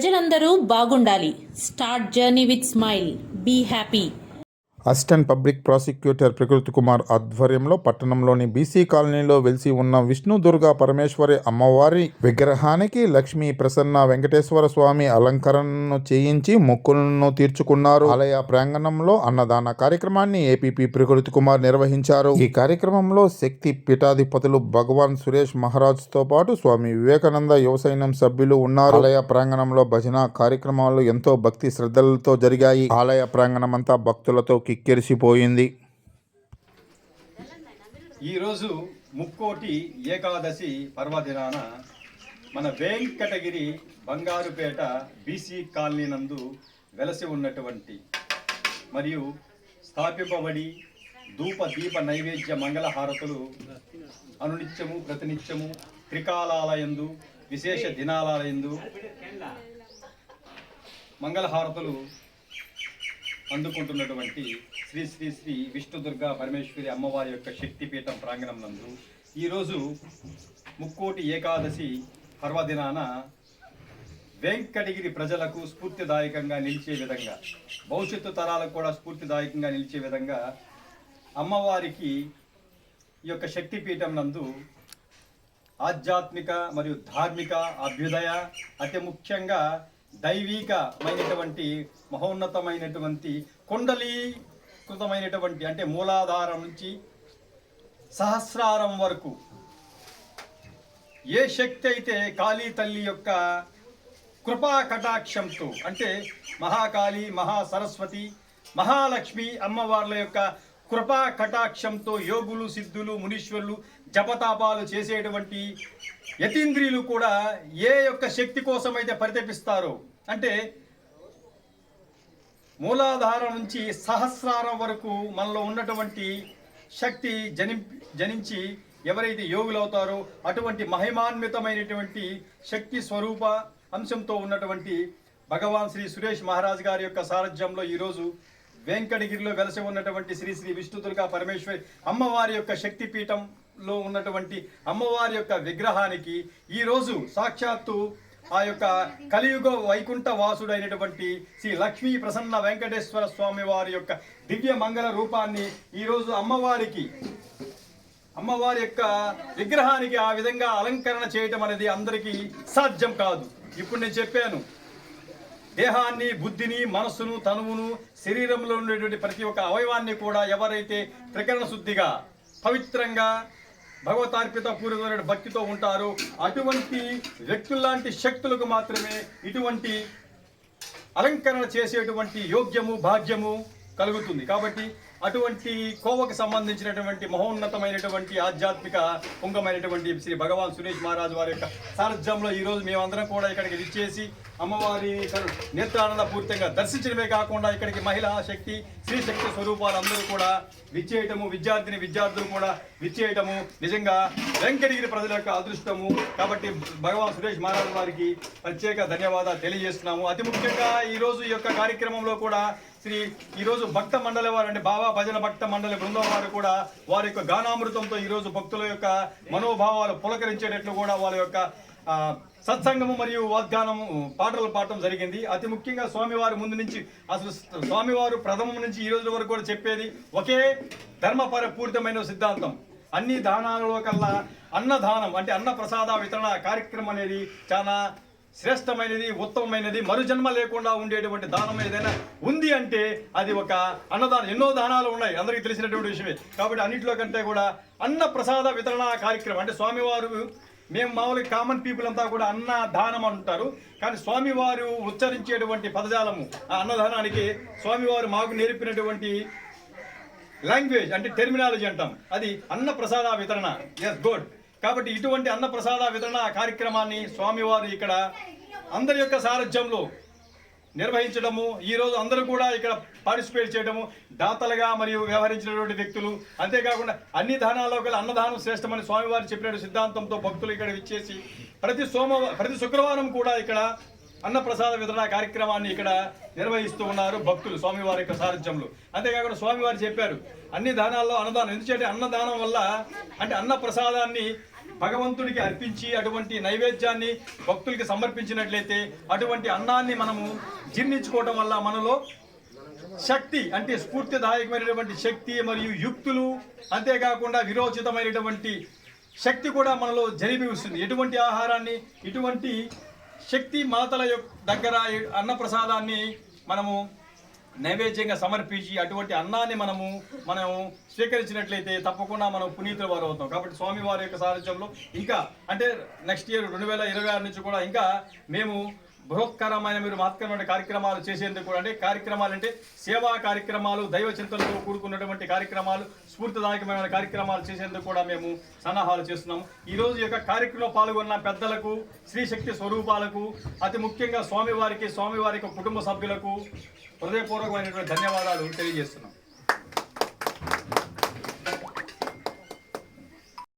ప్రజలందరూ బాగుండాలి. Start journey with smile. Be happy. Assistant public prosecutor Prakruti Kumar ఆధ్వర్యంలో పట్టణంలోని బీసీ కాలనీలో వెలిసి ఉన్న విష్ణు దుర్గా పరమేశ్వరి అమ్మవారి విగ్రహానికి లక్ష్మీ ప్రసన్న వెంకటేశ్వర స్వామి అలంకరణను చేయించి మొక్కులను తీర్చుకున్నారు. ఆలయ ప్రాంగణంలో అన్నదాన కార్యక్రమాన్ని ఏపీపీ ప్రకృతి కుమార్ నిర్వహించారు. ఈ కార్యక్రమంలో శక్తి పీఠాధిపతులు భగవాన్ సురేష్ మహారాజ్ తో పాటు స్వామి వివేకానంద యువసైన్యం సభ్యులు ఉన్నారు. ఆలయ ప్రాంగణంలో భజన కార్యక్రమాలు ఎంతో భక్తి శ్రద్ధలతో జరిగాయి. ఆలయ ప్రాంగణమంతా భక్తులతో కిక్కిరిసిపోయింది. ఈరోజు ముక్కోటి ఏకాదశి పర్వదినాన మన వెంకటగిరి బంగారుపేట బీసీ కాలనీ నందు వెలసి ఉన్నటువంటి మరియు స్థాపింపబడి ధూప దీప నైవేద్య మంగళహారతులు అనునిత్యము ప్రతినిత్యము త్రికాలాలయందు విశేష దినాలయందు మంగళహారతులు అందుకుంటున్నటువంటి శ్రీ శ్రీ శ్రీ విష్ణుదుర్గా పరమేశ్వరి అమ్మవారి యొక్క శక్తిపీఠం ప్రాంగణం నందు ఈరోజు ముక్కోటి ఏకాదశి పర్వదినాన వెంకటగిరి ప్రజలకు స్ఫూర్తిదాయకంగా నిలిచే విధంగా, భవిష్యత్తు తరాలకు కూడా స్ఫూర్తిదాయకంగా నిలిచే విధంగా అమ్మవారికి ఈ యొక్క శక్తిపీఠం నందు ఆధ్యాత్మిక మరియు ధార్మిక అభ్యుదయ, అతి ముఖ్యంగా దైవికమైనటువంటి మహోన్నతమైనటువంటి కుండలీకృతమైనటువంటి అంటే మూలాధారం నుంచి సహస్రారం వరకు ఏ శక్తి అయితే కాళీ తల్లి యొక్క కృపా కటాక్షంతో అంటే మహాకాళి, మహాసరస్వతి, మహాలక్ష్మి అమ్మవార్ల యొక్క కృపా కటాక్షంతో యోగులు, సిద్ధులు, మునీశ్వరులు జపతాపాలు చేసేటువంటి యతీంద్రియులు కూడా ఏ యొక్క శక్తి కోసమైతే పరితపిస్తారో అంటే మూలాధారం నుంచి సహస్రారం వరకు మనలో ఉన్నటువంటి శక్తి జనించి ఎవరైతే యోగులు అవుతారో అటువంటి మహిమాన్వితమైనటువంటి శక్తి స్వరూప అంశంతో ఉన్నటువంటి భగవాన్ శ్రీ సురేష్ మహారాజ్ గారి యొక్క సారథ్యంలో ఈరోజు వెంకటగిరిలో వెలసి ఉన్నటువంటి శ్రీ శ్రీ విష్ణుదుర్గా పరమేశ్వరి అమ్మవారి యొక్క శక్తిపీఠంలో ఉన్నటువంటి అమ్మవారి యొక్క విగ్రహానికి ఈరోజు సాక్షాత్తు ఆ యొక్క కలియుగ వైకుంఠ వాసుడైనటువంటి శ్రీ లక్ష్మీ ప్రసన్న వెంకటేశ్వర స్వామి వారి యొక్క దివ్య మంగళ రూపాన్ని ఈరోజు అమ్మవారి యొక్క విగ్రహానికి ఆ విధంగా అలంకరణ చేయటం అనేది అందరికీ సాధ్యం కాదు. ఇప్పుడు నేను చెప్పాను, దేహాన్ని, బుద్ధిని, మనస్సును, తనువును, శరీరంలో ఉండేటువంటి ప్రతి ఒక్క అవయవాన్ని కూడా ఎవరైతే త్రికరణ శుద్ధిగా పవిత్రంగా భగవతార్పిత పూర్వకమైన భక్తితో ఉంటారో అటువంటి వ్యక్తుల్లాంటి శక్తులకు మాత్రమే ఇటువంటి అలంకరణ చేసేటువంటి యోగ్యము, భాగ్యము కలుగుతుంది. కాబట్టి అటువంటి కోవకు సంబంధించినటువంటి మహోన్నతమైనటువంటి ఆధ్యాత్మిక పుంగమైనటువంటి శ్రీ భగవాన్ సురేష్ మహారాజ్ వారి యొక్క సారథ్యంలో ఈరోజు మేమందరం కూడా ఇక్కడికి విచ్చేసి అమ్మవారి నేత్రానంద పూర్తిగా దర్శించడమే కాకుండా ఇక్కడికి మహిళా శక్తి, స్త్రీ శక్తి స్వరూపాలు అందరూ కూడా విచ్చేయటము, విద్యార్థులు కూడా విచ్చేయటము నిజంగా వెంకటగిరి ప్రజల యొక్క అదృష్టము. కాబట్టి భగవాన్ సురేష్ మహారాజ్ వారికి ప్రత్యేక ధన్యవాదాలు తెలియజేస్తున్నాము. అతి ముఖ్యంగా ఈరోజు ఈ యొక్క కార్యక్రమంలో కూడా ఈరోజు భక్త మండలి వారు అంటే బాబా భజన భక్త మండలి బృందం వారు కూడా వారి యొక్క గానామృతంతో ఈరోజు భక్తుల యొక్క మనోభావాలు పులకరించేటట్లు కూడా వాళ్ళ యొక్క సత్సంగము మరియు వాగ్దానము పాటలు పాడటం జరిగింది. అతి ముఖ్యంగా స్వామివారి ముందు నుంచి అసలు స్వామివారు ప్రథమం నుంచి ఈ రోజు వరకు కూడా చెప్పేది ఒకే ధర్మపూరితమైన సిద్ధాంతం. అన్ని దానాలలో కల్లా అన్నదానం అంటే అన్న ప్రసాద వితరణ కార్యక్రమం అనేది చాలా శ్రేష్టమైనది, ఉత్తమమైనది. మరుజన్మ లేకుండా ఉండేటువంటి దానం ఏదైనా ఉంది అంటే అది ఒక అన్నదానం. ఎన్నో దానాలు ఉన్నాయి, అందరికీ తెలిసినటువంటి విషయమే. కాబట్టి అన్నింటిలో కంటే కూడా అన్న ప్రసాద వితరణ కార్యక్రమం అంటే స్వామివారు, మేము మామూలుగా కామన్ పీపుల్ అంతా కూడా అన్న దానం అంటారు, కానీ స్వామివారు ఉచ్చరించేటువంటి పదజాలము ఆ అన్నదానానికి స్వామివారు మాకు నేర్పినటువంటి లాంగ్వేజ్ అంటే టెర్మినాలజీ అంటాం, అది అన్న ప్రసాద వితరణ. Yes, good. కాబట్టి ఇటువంటి అన్న ప్రసాద వితరణ కార్యక్రమాన్ని స్వామివారు ఇక్కడ అందరి యొక్క సారథ్యంలో నిర్వహించడము, ఈరోజు అందరూ కూడా ఇక్కడ పార్టిసిపేట్ చేయడము, దాతలుగా మరియు వ్యవహరించినటువంటి వ్యక్తులు. అంతేకాకుండా అన్ని దానాల్లో కల్లా అన్నదానం శ్రేష్టమని స్వామివారు చెప్పిన సిద్ధాంతంతో భక్తులు ఇక్కడ విచ్చేసి ప్రతి శుక్రవారం కూడా ఇక్కడ అన్నప్రసాద వితరణ కార్యక్రమాన్ని ఇక్కడ నిర్వహిస్తూ ఉన్నారు భక్తులు స్వామివారి యొక్క సారథ్యంలో. అంతేకాకుండా స్వామివారు చెప్పారు అన్ని దానాల్లో అన్నదానం, ఎందుకంటే అన్నదానం వల్ల అంటే అన్న ప్రసాదాన్ని భగవంతుడికి అర్పించి అటువంటి నైవేద్యాన్ని భక్తులకి సమర్పించినట్లయితే అటువంటి అన్నాన్ని మనము జీర్ణించుకోవడం వల్ల మనలో శక్తి అంటే స్ఫూర్తిదాయకమైనటువంటి శక్తి మరియు యుక్తులు, అంతేకాకుండా విరోచితమైనటువంటి శక్తి కూడా మనలో జనిపిస్తుంది. ఎటువంటి ఆహారాన్ని, ఇటువంటి శక్తి మాతల దగ్గర అన్నప్రసాదాన్ని మనము నైవేద్యంగా సమర్పించి అటువంటి అన్నాన్ని మనము స్వీకరించినట్లయితే తప్పకుండా మనం పునీతుల వారు అవుతాం. కాబట్టి స్వామివారి యొక్క సారథ్యంలో ఇంకా అంటే నెక్స్ట్ ఇయర్ 2026 నుంచి కూడా ఇంకా మేము బృహత్కరమైన మహత్కరమైన కార్యక్రమాలు చేసేందుకు కూడా, అంటే కార్యక్రమాలు అంటే సేవా కార్యక్రమాలు, దైవ చింతనతో కూడుకున్నటువంటి కార్యక్రమాలు, స్ఫూర్తిదాయకమైన కార్యక్రమాలు చేసేందుకు కూడా మేము సన్నాహాలు చేస్తున్నాము. ఈ రోజు యొక్క కార్యక్రమంలో పాల్గొన్న పెద్దలకు, శ్రీ శక్తి స్వరూపాలకు, అతి ముఖ్యంగా స్వామివారి కుటుంబ సభ్యులకు హృదయపూర్వకమైనటువంటి ధన్యవాదాలు తెలియజేస్తున్నాం.